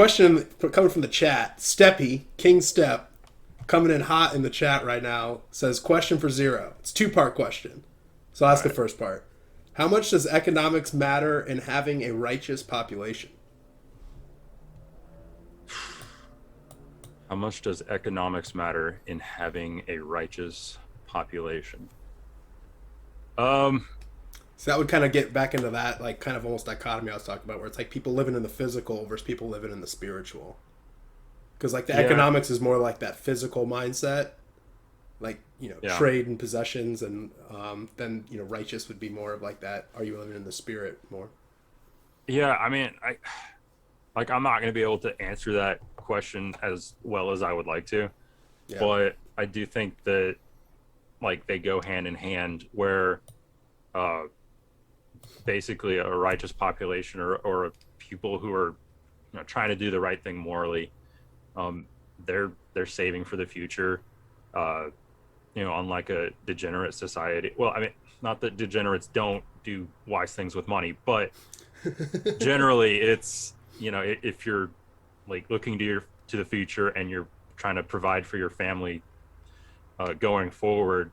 question coming from the chat. Steppy, King Step, coming in hot in the chat right now, says, question for Zero. It's a two-part question. So I'll ask the first part. How much does economics matter in having a righteous population? How much does economics matter in having a righteous population? So that would kind of get back into that, like, kind of almost dichotomy I was talking about, where it's like people living in the physical versus people living in the spiritual. Because, like, the Yeah, economics is more like that physical mindset, like, yeah, trade and possessions, and then, righteous would be more of like that. Are you living in the spirit more? yeah. I mean, I'm not going to be able to answer that question as well as I would like to, Yeah. but I do think that like they go hand in hand where uh basically a righteous population or people who are trying to do the right thing morally, um they're saving for the future, uh unlike a degenerate society. Well, I mean, not that degenerates don't do wise things with money, but generally it's if you're like looking to the future and you're trying to provide for your family going forward,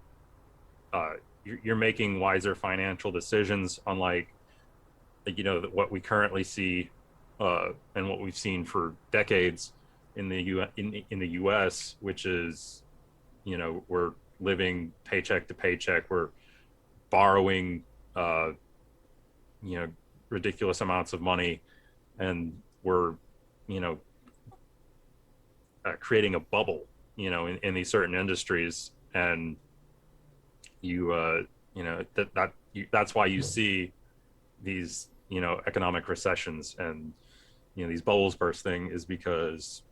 uh you're making wiser financial decisions, unlike what we currently see and what we've seen for decades in the US, which is we're living paycheck to paycheck. We're borrowing uh, ridiculous amounts of money, and we're you know creating a bubble in these certain industries. And that's why you see these economic recessions and these bubbles bursting, is because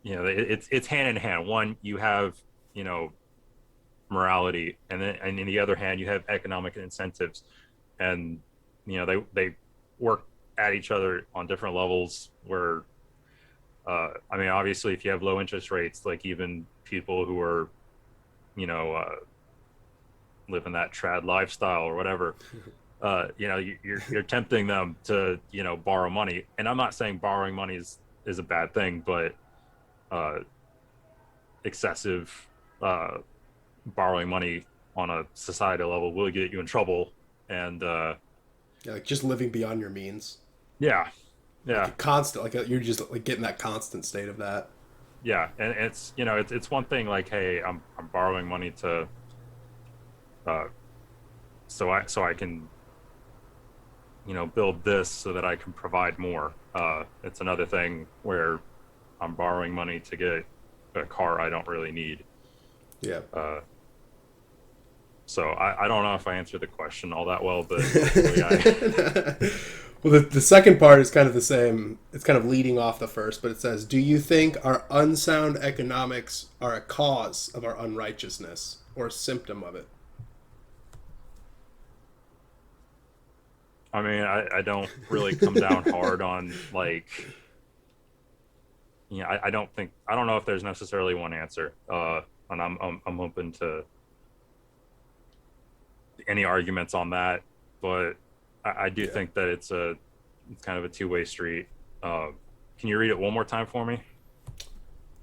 it's hand in hand. One, you have you know morality, and in the other hand you have economic incentives, and they work at each other on different levels. Where I mean, obviously if you have low interest rates, like even people who are you know uh, living that trad lifestyle or whatever, you're tempting them to borrow money. And I'm not saying borrowing money is a bad thing, but uh excessive uh borrowing money on a societal level will get you in trouble. And Yeah, like just living beyond your means, yeah, like yeah, a constant, like you're just like getting that constant state of that. yeah. And it's one thing, like, hey, I'm borrowing money to uh so I can build this so that I can provide more. It's another thing where I'm borrowing money to get a car I don't really need. Yeah. uh so I don't know if I answered the question all that well, but hopefully I Well, the second part is kind of the same. It's kind of leading off the first, but it says, "Do you think our unsound economics are a cause of our unrighteousness or a symptom of it?" I mean, I don't really come down hard on, like, I don't know if there's necessarily one answer. And I'm open to any arguments on that, but I do Yeah. think that it's kind of a two-way street. Uh, can you read it one more time for me?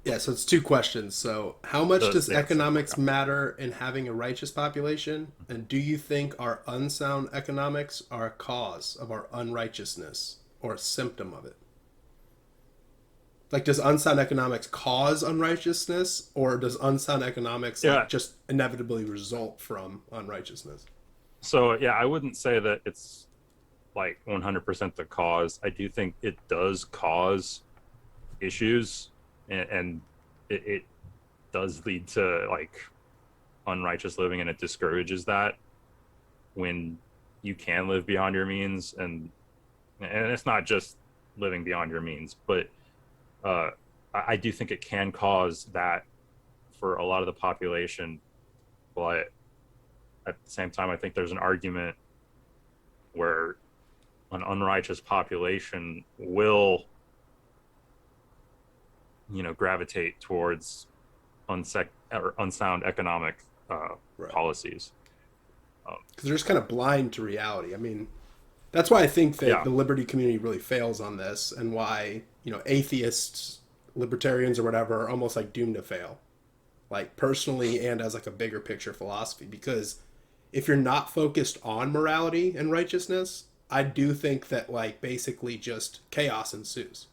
Yeah, so it's two questions. So, how much does Yeah, second part. economics matter in having a righteous population? And do you think our unsound economics are a cause of our unrighteousness or a symptom of it? Like, does unsound economics cause unrighteousness, or does unsound economics like Yeah. just inevitably result from unrighteousness? So yeah, I wouldn't say that it's like 100% the cause. I do think it does cause issues, and it does lead to like unrighteous living, and it discourages that when you can live beyond your means. And it's not just living beyond your means, but uh I do think it can cause that for a lot of the population. But at the same time, I think there's an argument where an unrighteous population will gravitate towards unsound economic Right. policies. Um, Because they're just kind of blind to reality. I mean, That's why I think that Yeah. the liberty community really fails on this, and why, atheists, libertarians, or whatever are almost like doomed to fail, like personally and as like a bigger picture philosophy. Because if you're not focused on morality and righteousness, I do think that like basically just chaos ensues.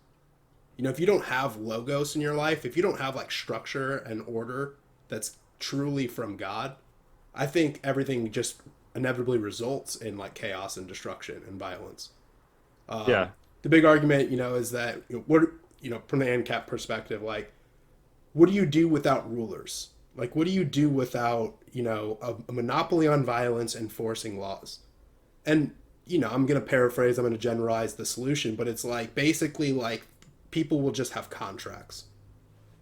If you don't have logos in your life, if you don't have like structure and order that's truly from God, I think everything just inevitably results in like chaos and destruction and violence. Yeah. The big argument, is that from the ANCAP perspective, like, what do you do without rulers? Like, what do you do without a monopoly on violence enforcing laws? And I'm gonna paraphrase, I'm gonna generalize the solution, but it's like basically like people will just have contracts.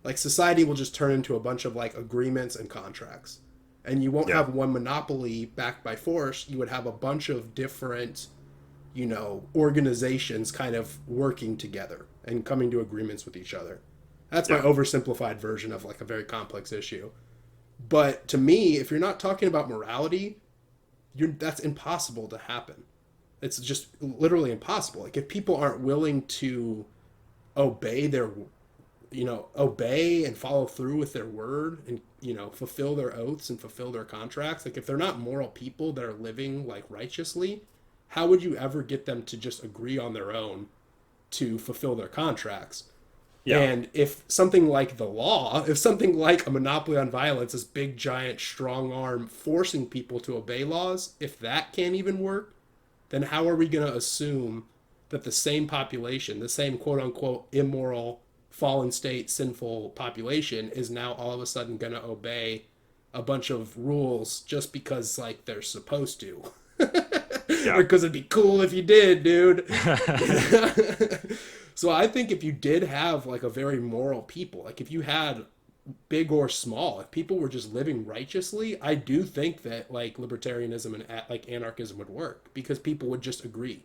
Like society will just turn into a bunch of like agreements and contracts, and you won't Yeah. have one monopoly backed by force. You would have a bunch of different organizations kind of working together and coming to agreements with each other. That's my Yeah. oversimplified version of like a very complex issue. But to me, if you're not talking about morality, that's impossible to happen. It's just literally impossible. Like if people aren't willing to obey their obey and follow through with their word, and fulfill their oaths and fulfill their contracts, like if they're not moral people that are living like righteously, how would you ever get them to just agree on their own to fulfill their contracts? Yeah. And if something like the law, if something like a monopoly on violence, this big giant strong arm forcing people to obey laws, if that can't even work, then how are we going to assume that the same population, the same quote unquote immoral, fallen state, sinful population is now all of a sudden going to obey a bunch of rules just because like they're supposed to? Or Yeah. because it'd be cool if you did, dude. So I think if you did have like a very moral people, like if you had big or small, if people were just living righteously, I do think that like libertarianism and like anarchism would work, because people would just agree.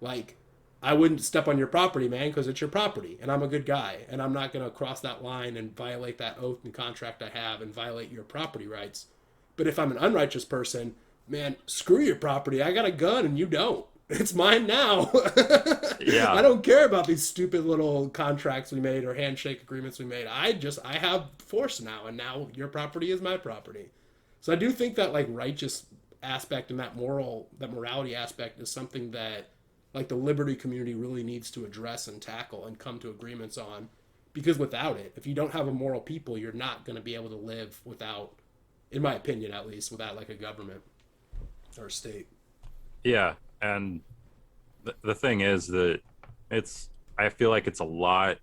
Like, I wouldn't step on your property, man, because it's your property, and I'm a good guy, and I'm not going to cross that line and violate that oath and contract I have and violate your property rights. But if I'm an unrighteous person, man, screw your property. I got a gun and you don't. It's mine now. I Yeah. don't care about these stupid little contracts we made or handshake agreements we made. I have force now, and now your property is my property. So I do think that like righteous aspect and that morality aspect is something that like the liberty community really needs to address and tackle and come to agreements on, because without it, if you don't have a moral people, you're not going to be able to live without, in my opinion at least, without like a government or a state. Yeah. And the thing is that I feel like it's a lot,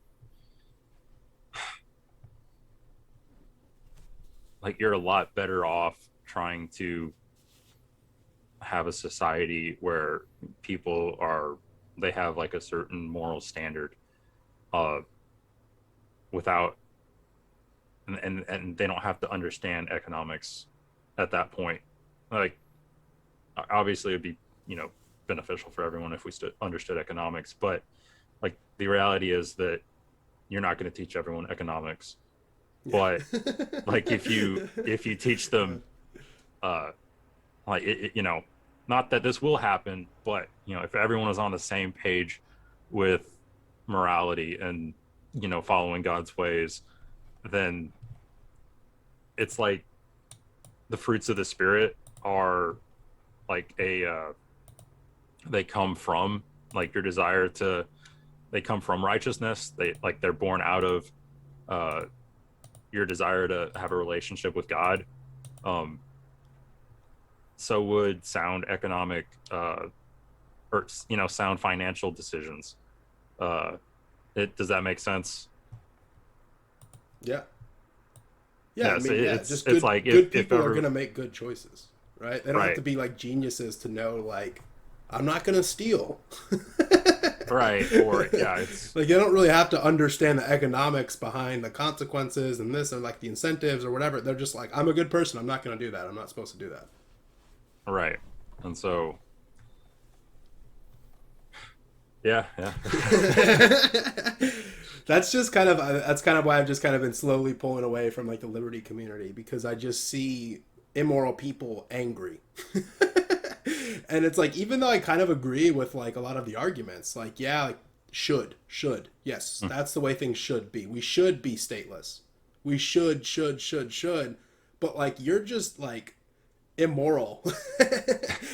like you're a lot better off trying to have a society where they have like a certain moral standard, uh without, and they don't have to understand economics at that point. Like obviously it'd be, beneficial for everyone if we understood economics, but like the reality is that you're not going to teach everyone economics. But like if you teach them, like not that this will happen, but if everyone is on the same page with morality and following God's ways, then it's like the fruits of the spirit are like they come from like your desire to, they come from righteousness. They're born out of your desire to have a relationship with God. So would sound economic, or sound financial decisions. Does that make sense? Yeah. Yeah. I So mean, it's just it's like good if people are ever, going to make good choices, right? They don't have right, to be like geniuses to know like I'm not going to steal. right, or yeah, it's Like, you don't really have to understand the economics behind the consequences and this, or like the incentives or whatever. They're just like, I'm a good person. I'm not going to do that. I'm not supposed to do that. right, and so yeah, yeah. That's kind of why I've just kind of been slowly pulling away from like the liberty community, because I just see immoral people angry. And it's like, even though I kind of agree with like a lot of the arguments, like, yeah, like, should, yes, that's the way things should be. We should be stateless. We should. But like, you're just like immoral.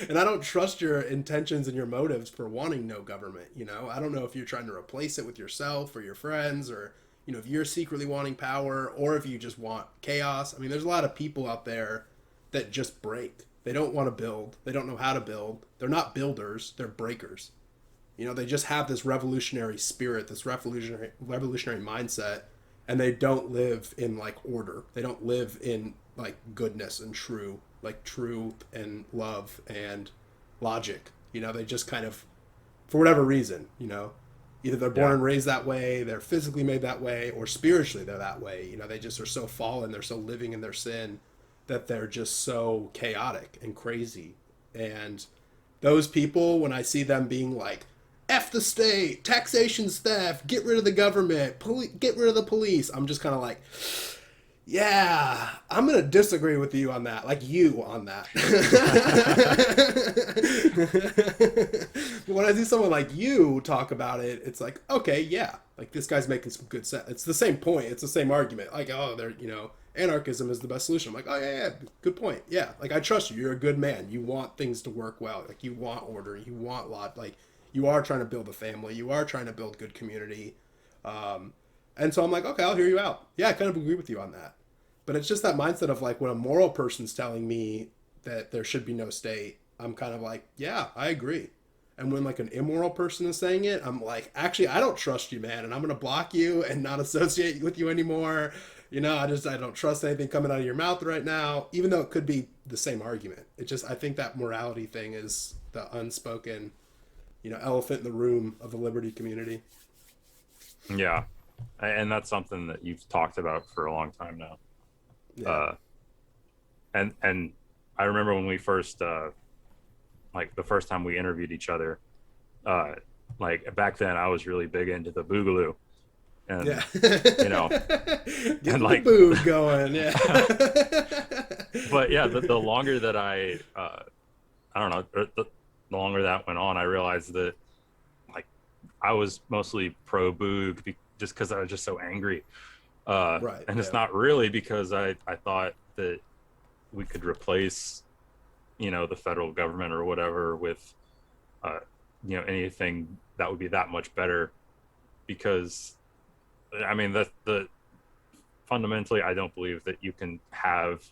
And I don't trust your intentions and your motives for wanting no government. You know, I don't know if you're trying to replace it with yourself or your friends, or, you know, if you're secretly wanting power, or if you just want chaos. I mean, there's a lot of people out there that just break. They don't want to build. They don't know how to build. They're not builders. They're breakers. You know, they just have this revolutionary spirit, this revolutionary mindset, and they don't live in like order. They don't live in like goodness and truth and love and logic. You know, they just kind of, for whatever reason, you know, either they're born and raised that way, they're physically made that way, or spiritually they're that way. You know, they just are so fallen, they're so living in their sin that they're just so chaotic and crazy. And those people, when I see them being like, F the state, taxation's theft, get rid of the government, get rid of the police, I'm just kind of like, yeah, I'm going to disagree with you on that. Like, you on that. But when I see someone like you talk about it, it's like, okay, yeah. Like, this guy's making some good sense. It's the same point. It's the same argument. Like, oh, they're, you know, anarchism is the best solution. I'm like, oh, yeah, good point. Yeah, like, I trust you. You're a good man. You want things to work well. Like, you want order. You want like, you are trying to build a family. You are trying to build good community. And so I'm like, okay, I'll hear you out. Yeah, I kind of agree with you on that. But it's just that mindset of like, when a moral person's telling me that there should be no state, I'm kind of like, yeah, I agree. And when like an immoral person is saying it, I'm like, actually, I don't trust you, man. And I'm going to block you and not associate with you anymore. You know, I don't trust anything coming out of your mouth right now, even though it could be the same argument. It just, I think that morality thing is the unspoken, you know, elephant in the room of the liberty community. Yeah. And that's something that you've talked about for a long time now. Yeah. And I remember when we first, like the first time we interviewed each other, like back then I was really big into the Boogaloo. And, yeah. You know, get and the like boo going. Yeah. But yeah, the longer that I don't know, the longer that went on, I realized that like I was mostly pro Boog just because I was just so angry. Right. And it's not really because I thought that we could replace, you know, the federal government or whatever with, you know, anything that would be that much better. Because, I mean, fundamentally, I don't believe that you can have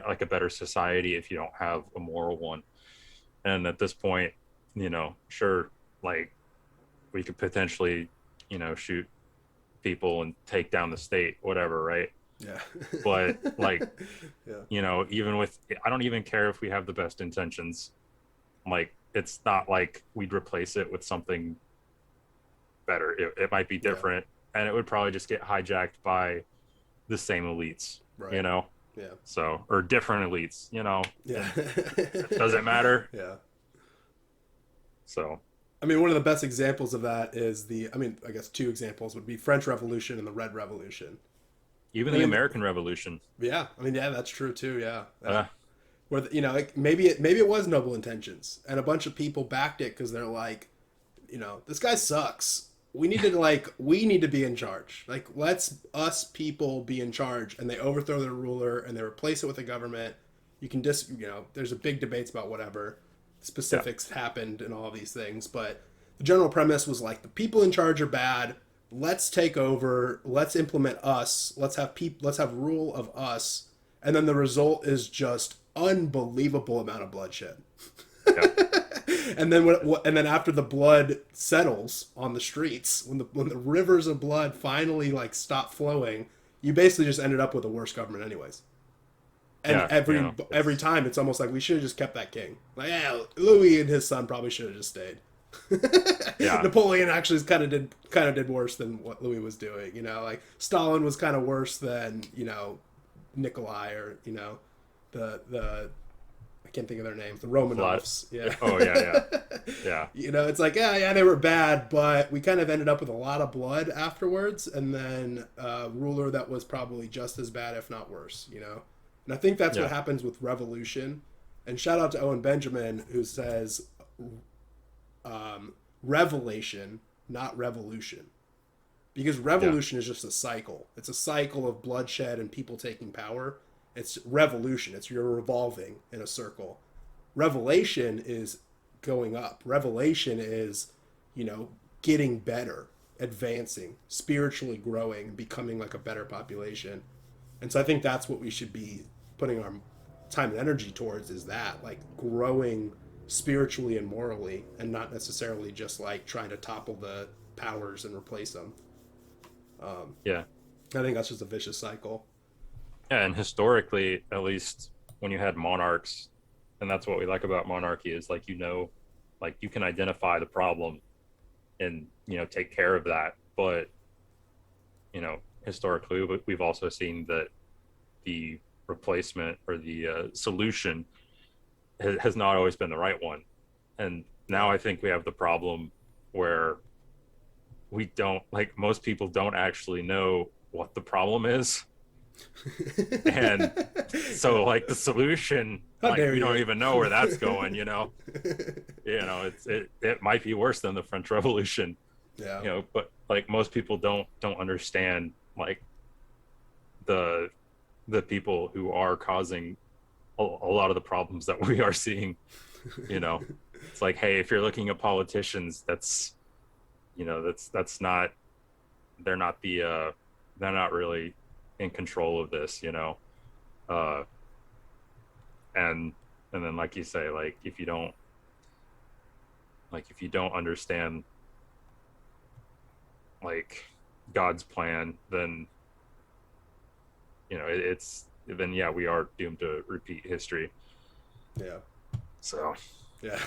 like a better society if you don't have a moral one. And at this point, you know, sure, like we could potentially, you know, shoot people and take down the state, whatever, right? Yeah. But like, yeah. You know, even with, I don't even care if we have the best intentions. Like, it's not like we'd replace it with something better. It might be different, and it would probably just get hijacked by the same elites, right. You know? Yeah. So, or different elites, you know? Yeah. Does it matter? Yeah. So. I mean, one of the best examples of that is I guess two examples would be French Revolution and the Red Revolution. Even the American Revolution. Yeah. I mean, yeah, that's true too. Yeah. Where, you know, maybe it was noble intentions and a bunch of people backed it because they're like, you know, this guy sucks. We need to be in charge. Like, let's us people be in charge. And they overthrow their ruler and they replace it with a government. You can you know, there's a big debates about whatever specifics happened and all of these things, but the general premise was like, the people in charge are bad. Let's take over. Let's implement us. Let's have rule of us. And then the result is just unbelievable amount of bloodshed. Yeah. And then after the blood settles on the streets, when the rivers of blood finally like stop flowing, you basically just ended up with a worse government anyways. And every time it's almost like we should have just kept that king. Like, yeah, Louis and his son probably should have just stayed. Yeah. Napoleon actually kind of did worse than what Louis was doing. You know, like Stalin was kind of worse than, you know, Nikolai, or, you know, the I can't think of their names, the Romanovs. Yeah. Oh yeah. Yeah. You know, it's like, yeah, they were bad, but we kind of ended up with a lot of blood afterwards, and then a ruler that was probably just as bad, if not worse. You know. And I think that's what happens with revolution. And shout out to Owen Benjamin, who says revelation, not revolution. Because Yeah. revolution is just a cycle. It's a cycle of bloodshed and people taking power. It's revolution. It's you're revolving in a circle. Revelation is going up. Revelation is, you know, getting better, advancing, spiritually growing, becoming like a better population. And so I think that's what we should be putting our time and energy towards, is that, like, growing spiritually and morally, and not necessarily just like trying to topple the powers and replace them. Yeah. I think that's just a vicious cycle. Yeah, and historically, at least when you had monarchs, and that's what we like about monarchy is like, like you can identify the problem and take care of that. But historically, we've also seen that the replacement or the solution has not always been the right one. And now Yeah. I think we have the problem where we don't, like, most people don't actually know what the problem is. And so, like, the solution, How like, dare we don't you? even know where that's going. It might be worse than the French Revolution. Yeah. But like most people don't understand, like, the people who are causing a lot of the problems that we are seeing. It's like, hey, if you're looking at politicians, that's not, they're not they're not really in control of this. uh and then, like you say, like, if you don't understand, like, God's plan, then it's then, yeah, we are doomed to repeat history. Yeah. So Yeah.